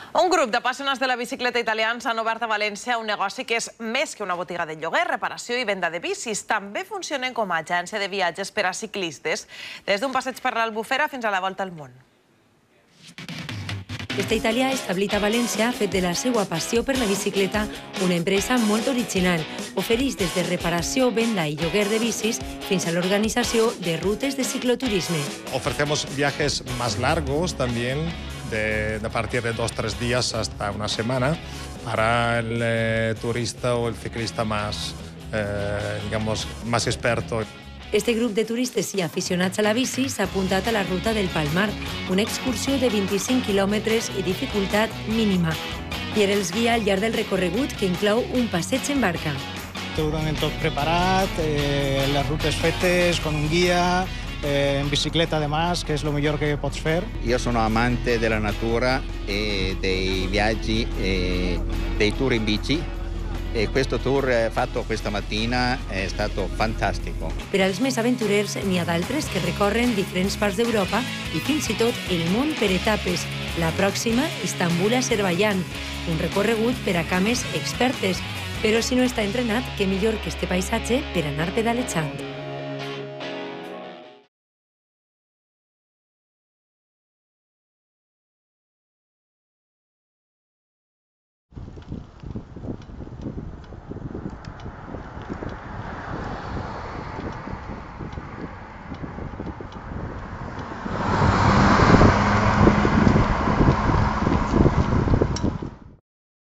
Un grup d'apassionats de la bicicleta italians han obert a València un negoci que és més que una botiga de lloguer, reparació i venda de bicis. També funcionen com a agència de viatges per a ciclistes, des d'un passeig per l'Albufera fins a la volta al món. Este italià establit a València ha fet de la seva passió per la bicicleta una empresa molt original. Ofereix des de reparació, venda i lloguer de bicis fins a l'organització de rutes de cicloturisme. Ofrecemos viajes más largos también, de partir de 2-3 días hasta una semana, para el turista o el ciclista más, más experto. Este grup de turistes i aficionats a la bici s'ha apuntat a la ruta del Palmar, una excursió de 25 quilòmetres i dificultat mínima. Pierre els guia al llarg del recorregut, que inclou un passeig en barca. Ho donen tot preparat, les rutes fetes, con un guia, en bicicleta además, que és el millor que pots fer. Io sono amante della natura e dei viaggi e dei tour in bici. E questo tour fatto questa mattina è stato fantastico. Per als més aventurers n'hi ha d'altres que recorren diferents parts d'Europa i fins i tot el món per etapes. La pròxima, Istanbul-Azerbaidjan, un recorregut per a cames expertes. Però si no està entrenat, què millor que este paisatge per anar pedalejant.